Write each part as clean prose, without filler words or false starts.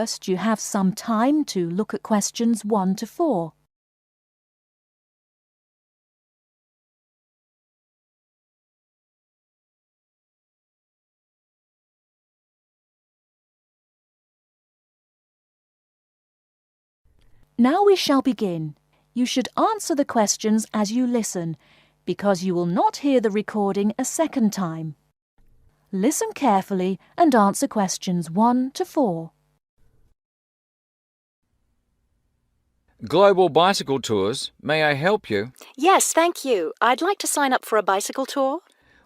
First, you have some time to look at questions 1 to 4. Now we shall begin. You should answer the questions as you listen, because you will not hear the recording a second time. Listen carefully and answer questions 1 to 4. Global Bicycle Tours, may I help you? Yes, thank you. I'd like to sign up for a bicycle tour.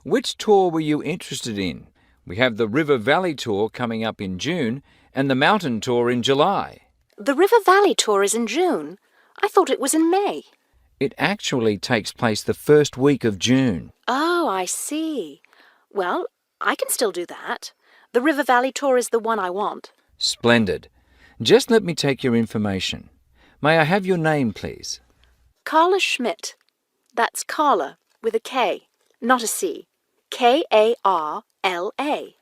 Which tour were you interested in? We have the River Valley Tour coming up in June and the Mountain Tour in July. The River Valley tour is in June. I thought it was in May. It actually takes place the first week of June. Oh, I see. Well, I can still do that. The River Valley tour is the one I want. Splendid. Just let me take your information. May I have your name, please? Carla Schmidt. That's Carla with a K, not a C. K-A-R-L-A.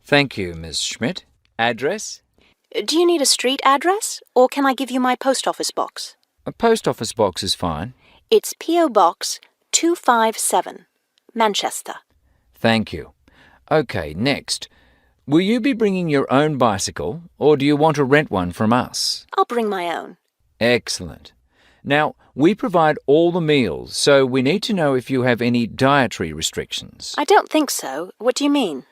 Thank you, Ms. Schmidt. Address? Do you need a street address, or can I give you my post office box? A post office box is fine. It's P.O. Box 257, Manchester. Thank you. OK, next. Will you be bringing your own bicycle, or do you want to rent one from us? I'll bring my own. Excellent. Now, we provide all the meals, so we need to know if you have any dietary restrictions. I don't think so. What do you mean?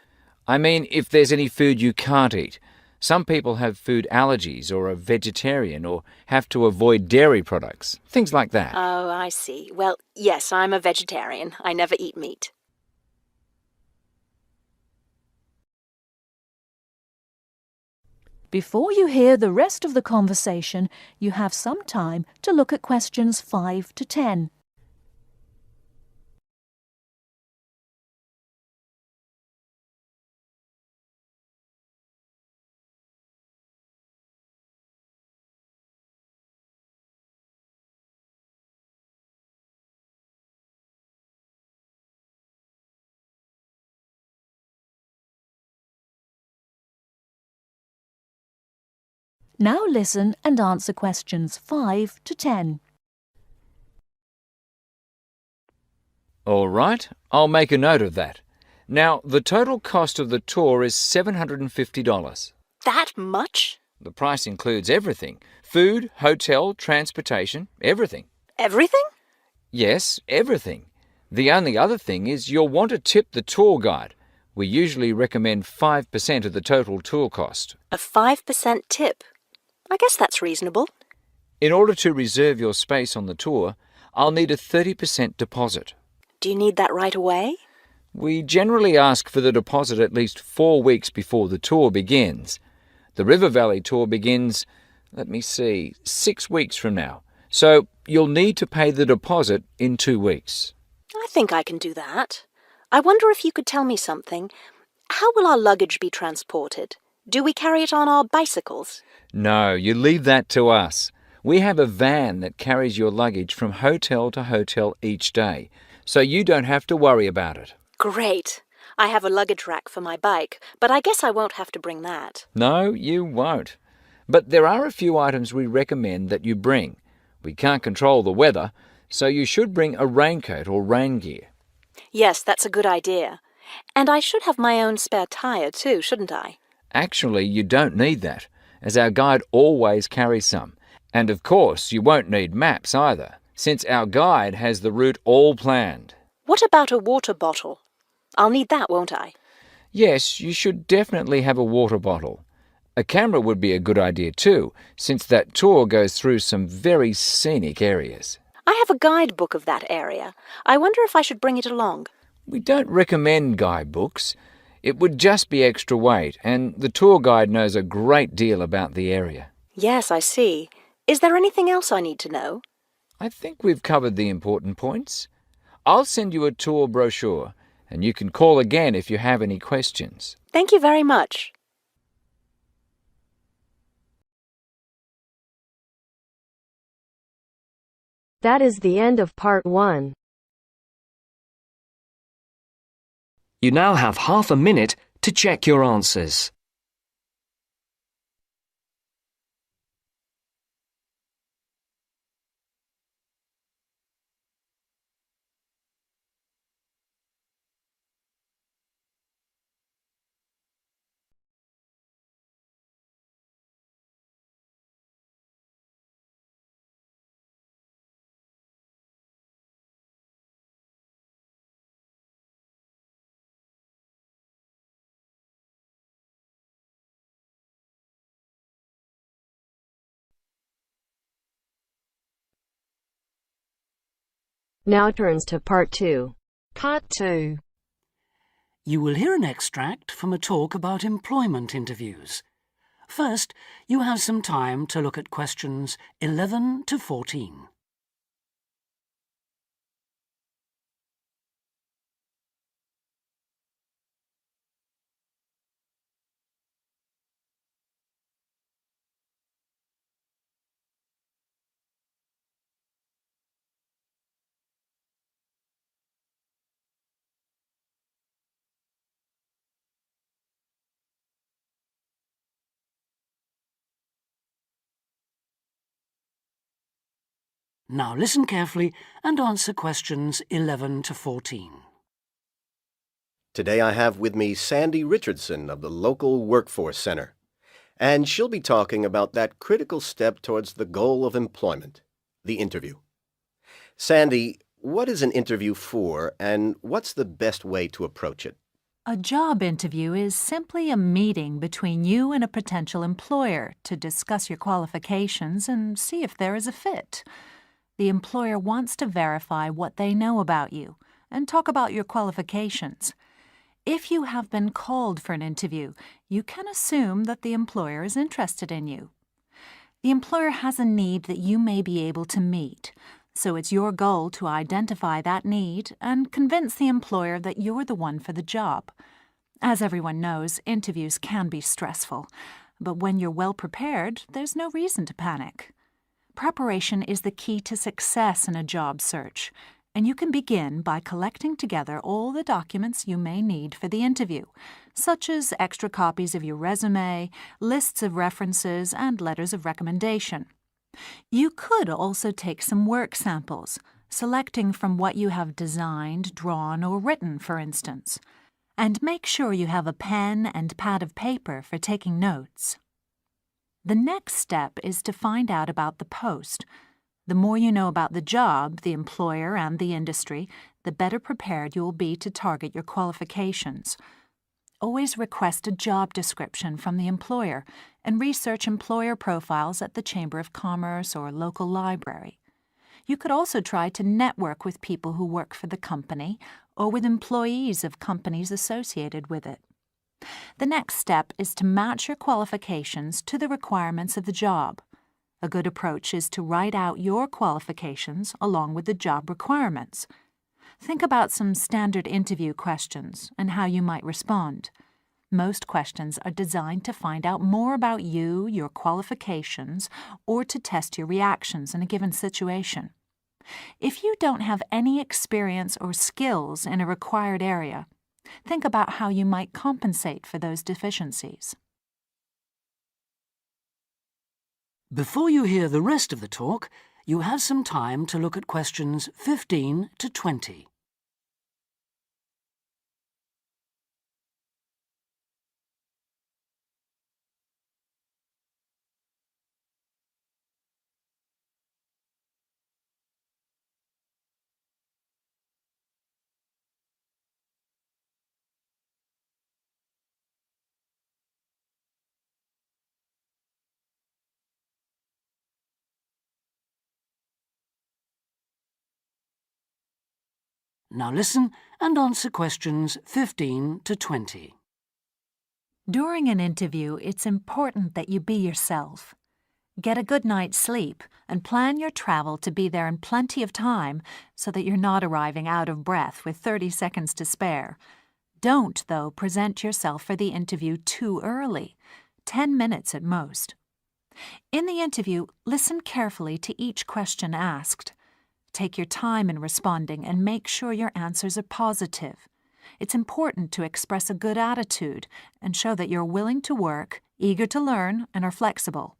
I mean, if there's any food you can't eat. Some people have food allergies or are vegetarian or have to avoid dairy products, things like that. Oh, I see. Well, yes, I'm a vegetarian. I never eat meat. Before you hear the rest of the conversation, you have some time to look at questions 5 to 10. Now listen and answer questions 5 to 10. All right, I'll make a note of that. Now, the total cost of the tour is $750. That much? The price includes everything. Food, hotel, transportation, everything. Everything? Yes, everything. The only other thing is you'll want to tip the tour guide. We usually recommend 5% of the total tour cost. A 5% tip. I guess that's reasonable. In order to reserve your space on the tour, I'll need a 30% deposit. Do you need that right away? We generally ask for the deposit at least 4 weeks before the tour begins. The River Valley tour begins, 6 weeks from now. So you'll need to pay the deposit in 2 weeks. I think I can do that. I wonder if you could tell me something. How will our luggage be transported? Do we carry it on our bicycles? No, you leave that to us. We have a van that carries your luggage from hotel to hotel each day, so you don't have to worry about it. Great. I have a luggage rack for my bike, but I guess I won't have to bring that. No, you won't. But there are a few items we recommend that you bring. We can't control the weather, so you should bring a raincoat or rain gear. Yes, that's a good idea. And I should have my own spare tire too, shouldn't I? Actually, you don't need that, as our guide always carries some. And of course, you won't need maps either, since our guide has the route all planned. What about a water bottle? I'll need that, won't I? Yes, you should definitely have a water bottle. A camera would be a good idea too, since that tour goes through some very scenic areas. I have a guidebook of that area. I wonder if I should bring it along. We don't recommend guidebooks. It would just be extra weight, and the tour guide knows a great deal about the area. Yes, I see. Is there anything else I need to know? I think we've covered the important points. I'll send you a tour brochure, and you can call again if you have any questions. Thank you very much. That is the end of part 1. You now have half a minute to check your answers. Now turns to Part 2. Part 2. You will hear an extract from a talk about employment interviews. First, you have some time to look at questions 11 to 14. Now listen carefully and answer questions 11 to 14. Today I have with me Sandy Richardson of the local Workforce Center, and she'll be talking about that critical step towards the goal of employment, the interview. Sandy, what is an interview for, and what's the best way to approach it? A job interview is simply a meeting between you and a potential employer to discuss your qualifications and see if there is a fit. The employer wants to verify what they know about you and talk about your qualifications. If you have been called for an interview, you can assume that the employer is interested in you. The employer has a need that you may be able to meet, so it's your goal to identify that need and convince the employer that you're the one for the job. As everyone knows, interviews can be stressful, but when you're well prepared, there's no reason to panic. Preparation is the key to success in a job search, and you can begin by collecting together all the documents you may need for the interview, such as extra copies of your resume, lists of references, and letters of recommendation. You could also take some work samples, selecting from what you have designed, drawn, or written, for instance. And make sure you have a pen and pad of paper for taking notes. The next step is to find out about the post. The more you know about the job, the employer, and the industry, the better prepared you will be to target your qualifications. Always request a job description from the employer and research employer profiles at the Chamber of Commerce or local library. You could also try to network with people who work for the company or with employees of companies associated with it. The next step is to match your qualifications to the requirements of the job. A good approach is to write out your qualifications along with the job requirements. Think about some standard interview questions and how you might respond. Most questions are designed to find out more about you, your qualifications, or to test your reactions in a given situation. If you don't have any experience or skills in a required area, think about how you might compensate for those deficiencies. Before you hear the rest of the talk, you have some time to look at questions 15 to 20. Now listen and answer questions 15 to 20. During an interview, it's important that you be yourself. Get a good night's sleep and plan your travel to be there in plenty of time so that you're not arriving out of breath with 30 seconds to spare. Don't, though, present yourself for the interview too early, 10 minutes at most. In the interview, listen carefully to each question asked. Take your time in responding and make sure your answers are positive. It's important to express a good attitude and show that you're willing to work, eager to learn, and are flexible.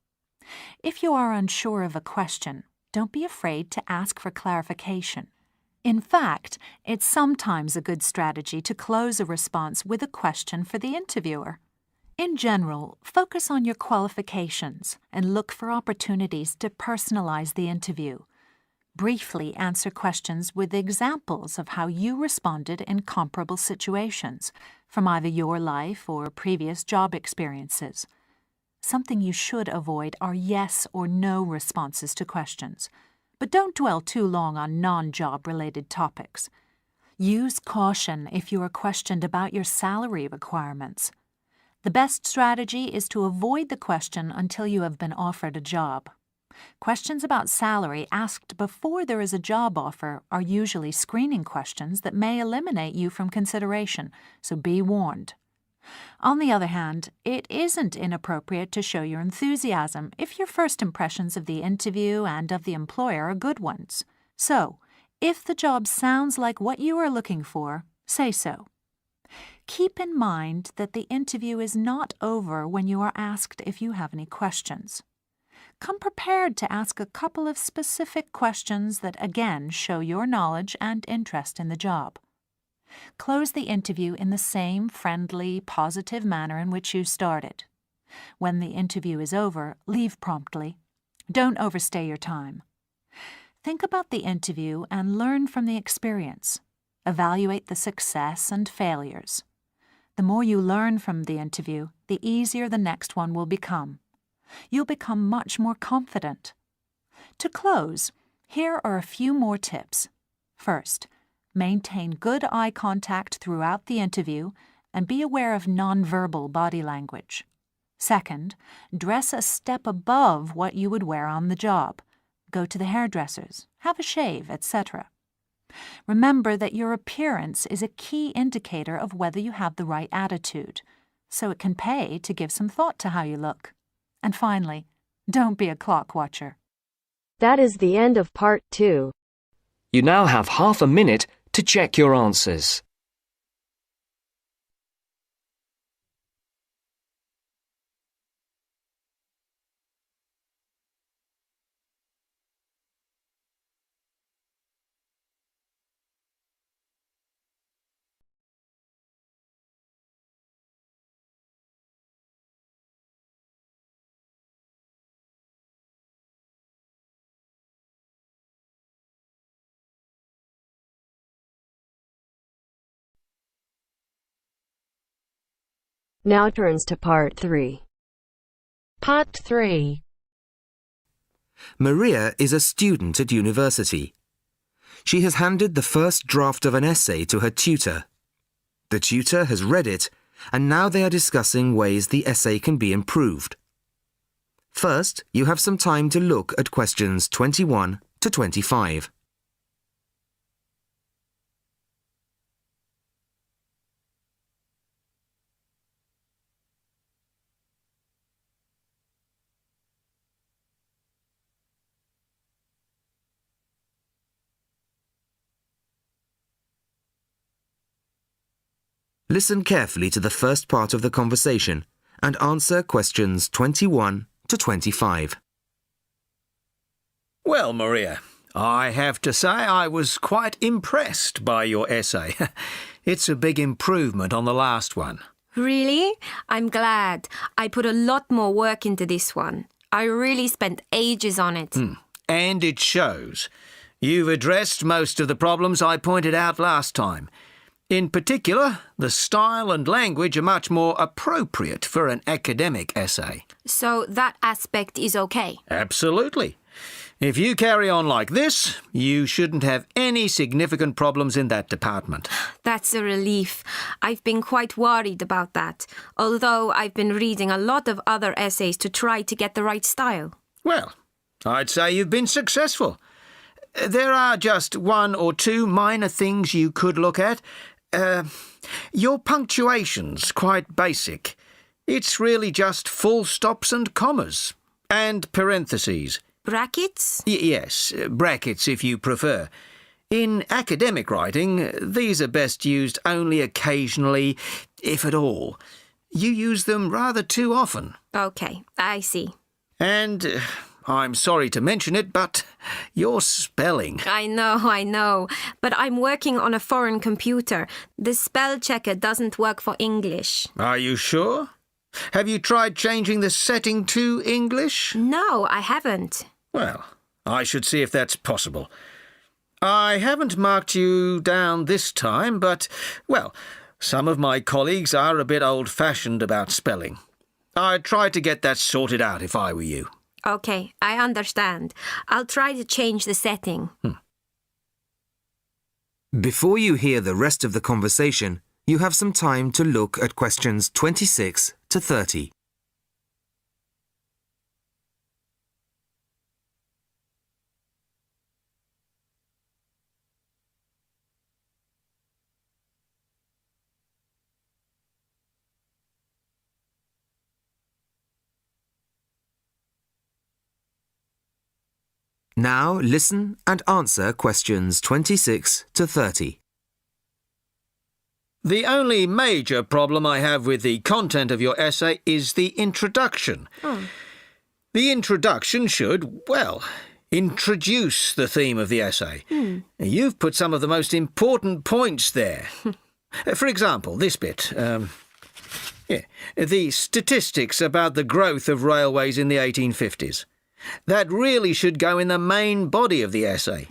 If you are unsure of a question, don't be afraid to ask for clarification. In fact, it's sometimes a good strategy to close a response with a question for the interviewer. In general, focus on your qualifications and look for opportunities to personalize the interview. Briefly answer questions with examples of how you responded in comparable situations, from either your life or previous job experiences. Something you should avoid are yes or no responses to questions. but don't dwell too long on non-job related topics. Use caution if you are questioned about your salary requirements. The best strategy is to avoid the question until you have been offered a job. Questions about salary asked before there is a job offer are usually screening questions that may eliminate you from consideration, so be warned. On the other hand, it isn't inappropriate to show your enthusiasm if your first impressions of the interview and of the employer are good ones. So, if the job sounds like what you are looking for, say so. Keep in mind that the interview is not over when you are asked if you have any questions. Come prepared to ask a couple of specific questions that again show your knowledge and interest in the job. Close the interview in the same friendly, positive manner in which you started. When the interview is over, leave promptly. Don't overstay your time. Think about the interview and learn from the experience. Evaluate the success and failures. The more you learn from the interview, the easier the next one will become. You'll become much more confident. To close, here are a few more tips. First, maintain good eye contact throughout the interview and be aware of nonverbal body language. Second, dress a step above what you would wear on the job. Go to the hairdressers, have a shave, etc. Remember that your appearance is a key indicator of whether you have the right attitude, so it can pay to give some thought to how you look. And finally, don't be a clock watcher. That is the end of part 2. You now have half a minute to check your answers. Now turns to part 3. Part 3. Maria is a student at university. She has handed the first draft of an essay to her tutor. The tutor has read it, and now they are discussing ways the essay can be improved. First, you have some time to look at questions 21 to 25. Listen carefully to the first part of the conversation and answer questions 21 to 25. Well, Maria, I have to say I was quite impressed by your essay. It's a big improvement on the last one. Really? I'm glad. I put a lot more work into this one. I really spent ages on it. And it shows. You've addressed most of the problems I pointed out last time. In particular, the style and language are much more appropriate for an academic essay. So that aspect is okay? Absolutely. If you carry on like this, you shouldn't have any significant problems in that department. That's a relief. I've been quite worried about that, although I've been reading a lot of other essays to try to get the right style. Well, I'd say you've been successful. There are just one or two minor things you could look at. Your punctuation's quite basic. It's really just full stops and commas. And parentheses. Brackets? Yes, brackets if you prefer. In academic writing, these are best used only occasionally, if at all. You use them rather too often. Okay, I see. And I'm sorry to mention it, but your spelling. I know. But I'm working on a foreign computer. The spell checker doesn't work for English. Are you sure? Have you tried changing the setting to English? No, I haven't. Well, I should see if that's possible. I haven't marked you down this time, but, well, some of my colleagues are a bit old-fashioned about spelling. I'd try to get that sorted out if I were you. Okay, I understand. I'll try to change the setting. Before you hear the rest of the conversation, you have some time to look at questions 26 to 30. Now listen and answer questions 26 to 30. The only major problem I have with the content of your essay is the introduction. The introduction should, well, introduce the theme of the essay. You've put some of the most important points there. For example, this bit. The statistics about the growth of railways in the 1850s. That really should go in the main body of the essay.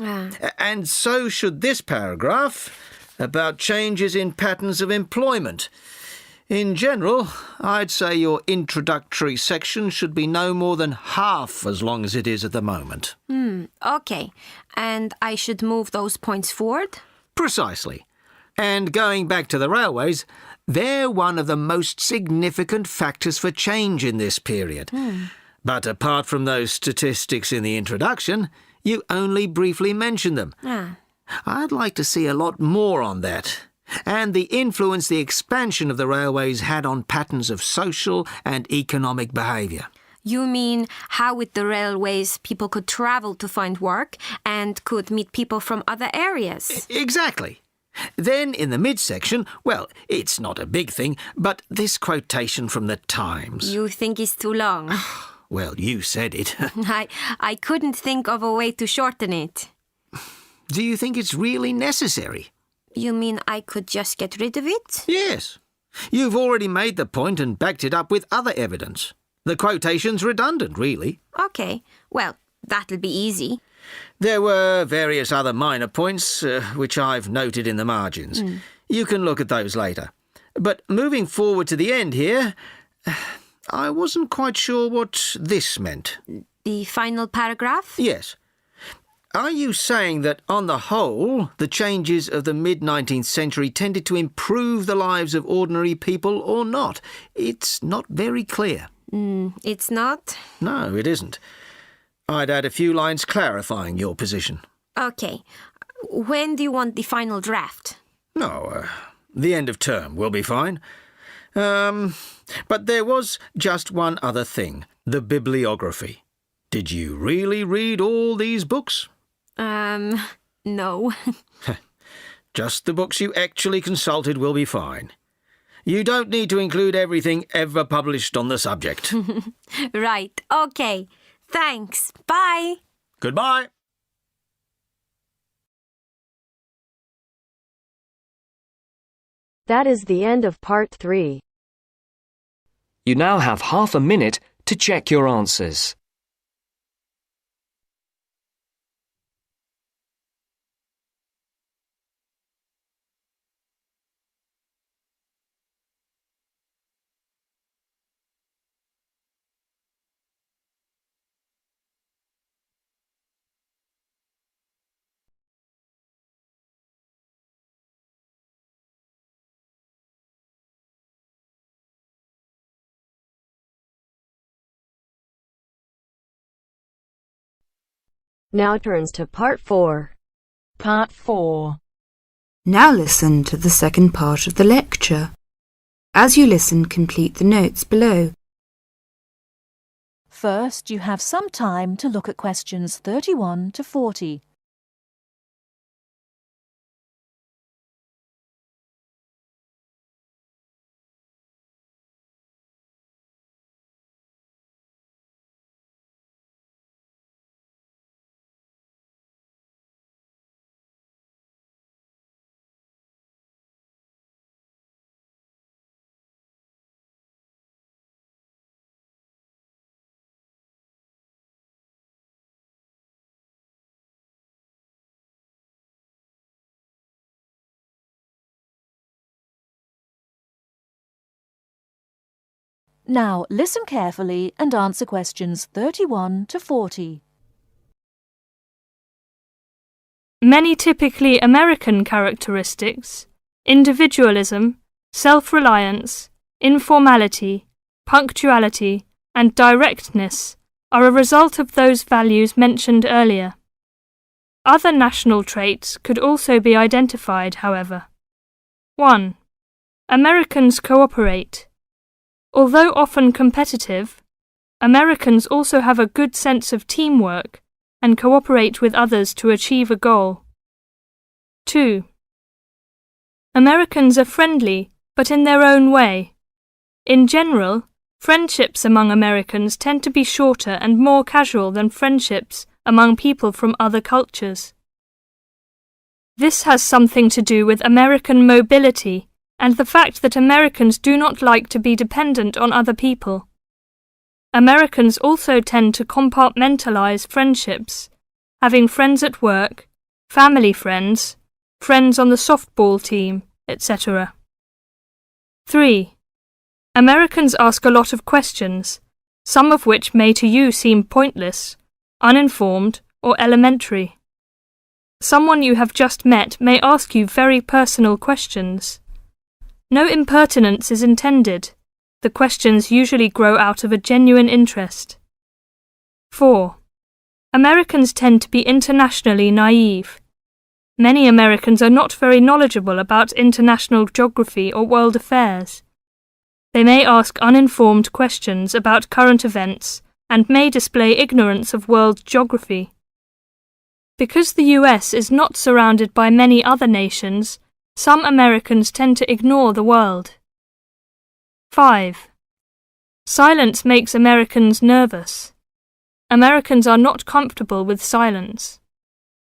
And so should this paragraph about changes in patterns of employment. In general, I'd say your introductory section should be no more than half as long as it is at the moment. Okay, and I should move those points forward? Precisely. And going back to the railways, they're one of the most significant factors for change in this period. But apart from those statistics in the introduction, you only briefly mention them. I'd like to see a lot more on that, and the influence the expansion of the railways had on patterns of social and economic behaviour. You mean how with the railways people could travel to find work and could meet people from other areas? Exactly. Then in the midsection, well, it's not a big thing, but this quotation from the Times. You think it's too long? Well, you said it. I couldn't think of a way to shorten it. Do you think it's really necessary? You mean I could just get rid of it? Yes. You've already made the point and backed it up with other evidence. The quotation's redundant, really. Okay, well, that'll be easy. There were various other minor points, which I've noted in the margins. You can look at those later. But moving forward to the end here, I wasn't quite sure what this meant. The final paragraph? Yes. Are you saying that, on the whole, the changes of the mid-19th century tended to improve the lives of ordinary people or not? It's not very clear. It's not? No, it isn't. I'd add a few lines clarifying your position. Okay. When do you want the final draft? No, the end of term will be fine. But there was just one other thing, the bibliography. Did you really read all these books? No. Just the books you actually consulted will be fine. You don't need to include everything ever published on the subject. Right, okay. Thanks. Bye. Goodbye. That is the end of part 3. You now have half a minute to check your answers. Now turns to part 4. Part 4. Now listen to the second part of the lecture. As you listen, complete the notes below. First, you have some time to look at questions 31 to 40. Now listen carefully and answer questions 31 to 40. Many typically American characteristics, individualism, self-reliance, informality, punctuality, and directness, are a result of those values mentioned earlier. Other national traits could also be identified, however. 1. Americans cooperate. Although often competitive, Americans also have a good sense of teamwork and cooperate with others to achieve a goal. 2. Americans are friendly, but in their own way. In general, friendships among Americans tend to be shorter and more casual than friendships among people from other cultures. This has something to do with American mobility and the fact that Americans do not like to be dependent on other people. Americans also tend to compartmentalize friendships, having friends at work, family friends, friends on the softball team, etc. 3. Americans ask a lot of questions, some of which may to you seem pointless, uninformed, or elementary. Someone you have just met may ask you very personal questions. No impertinence is intended. The questions usually grow out of a genuine interest. 4. Americans tend to be internationally naive. Many Americans are not very knowledgeable about international geography or world affairs. They may ask uninformed questions about current events and may display ignorance of world geography. Because the US is not surrounded by many other nations, some Americans tend to ignore the world. 5. Silence makes Americans nervous. Americans are not comfortable with silence.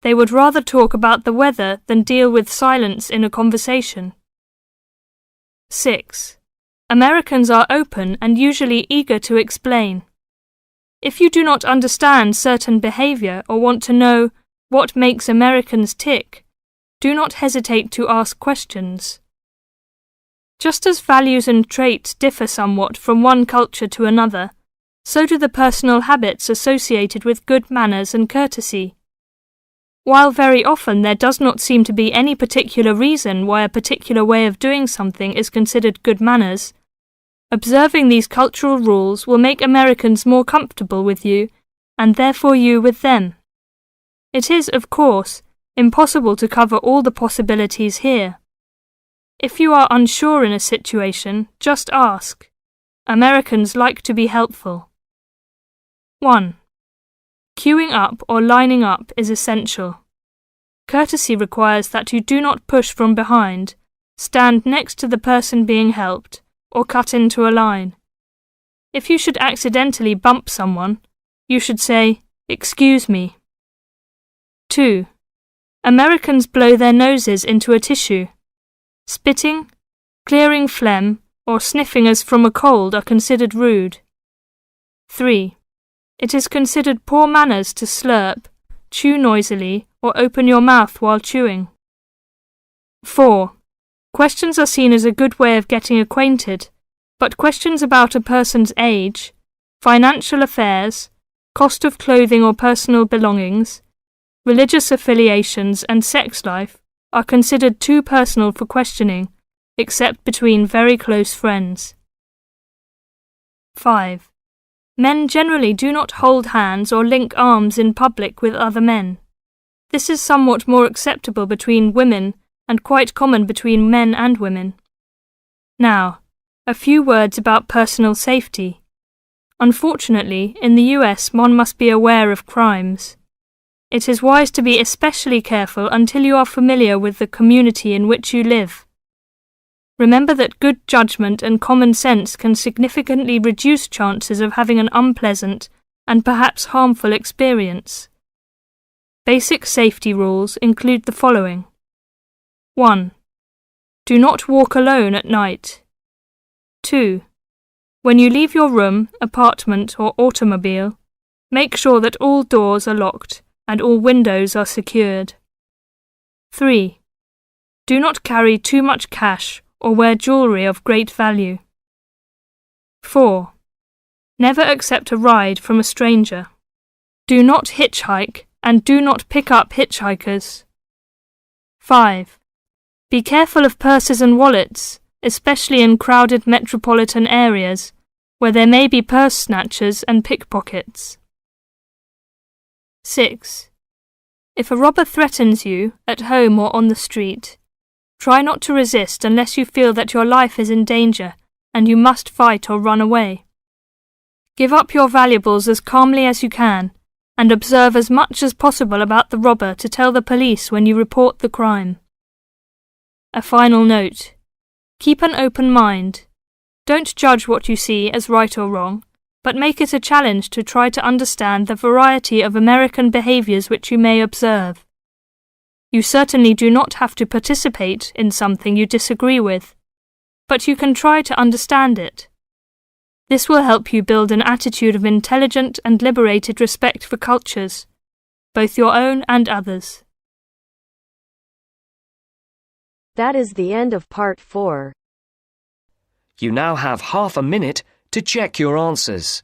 They would rather talk about the weather than deal with silence in a conversation. 6. Americans are open and usually eager to explain. If you do not understand certain behavior or want to know what makes Americans tick, do not hesitate to ask questions. Just as values and traits differ somewhat from one culture to another, so do the personal habits associated with good manners and courtesy. While very often there does not seem to be any particular reason why a particular way of doing something is considered good manners, observing these cultural rules will make Americans more comfortable with you, and therefore you with them. It is, of course, impossible to cover all the possibilities here. If you are unsure in a situation, just ask. Americans like to be helpful. 1. Queuing up or lining up is essential. Courtesy requires that you do not push from behind, stand next to the person being helped, or cut into a line. If you should accidentally bump someone, you should say, "Excuse me." 2. Americans blow their noses into a tissue. Spitting, clearing phlegm, or sniffing as from a cold are considered rude. 3. It is considered poor manners to slurp, chew noisily, or open your mouth while chewing. 4. Questions are seen as a good way of getting acquainted, but questions about a person's age, financial affairs, cost of clothing or personal belongings, religious affiliations and sex life are considered too personal for questioning, except between very close friends. 5. Men generally do not hold hands or link arms in public with other men. This is somewhat more acceptable between women and quite common between men and women. Now, a few words about personal safety. Unfortunately, in the US one must be aware of crimes. It is wise to be especially careful until you are familiar with the community in which you live. Remember that good judgment and common sense can significantly reduce chances of having an unpleasant and perhaps harmful experience. Basic safety rules include the following. 1. Do not walk alone at night. 2. When you leave your room, apartment, or automobile, make sure that all doors are locked and all windows are secured. 3. Do not carry too much cash or wear jewellery of great value. 4. Never accept a ride from a stranger. Do not hitchhike and do not pick up hitchhikers. 5. Be careful of purses and wallets, especially in crowded metropolitan areas, where there may be purse snatchers and pickpockets. 6. If a robber threatens you, at home or on the street, try not to resist unless you feel that your life is in danger and you must fight or run away. Give up your valuables as calmly as you can, and observe as much as possible about the robber to tell the police when you report the crime. A final note. Keep an open mind. Don't judge what you see as right or wrong, but make it a challenge to try to understand the variety of American behaviours which you may observe. You certainly do not have to participate in something you disagree with, but you can try to understand it. This will help you build an attitude of intelligent and liberated respect for cultures, both your own and others. That is the end of part 4. You now have half a minute to check your answers.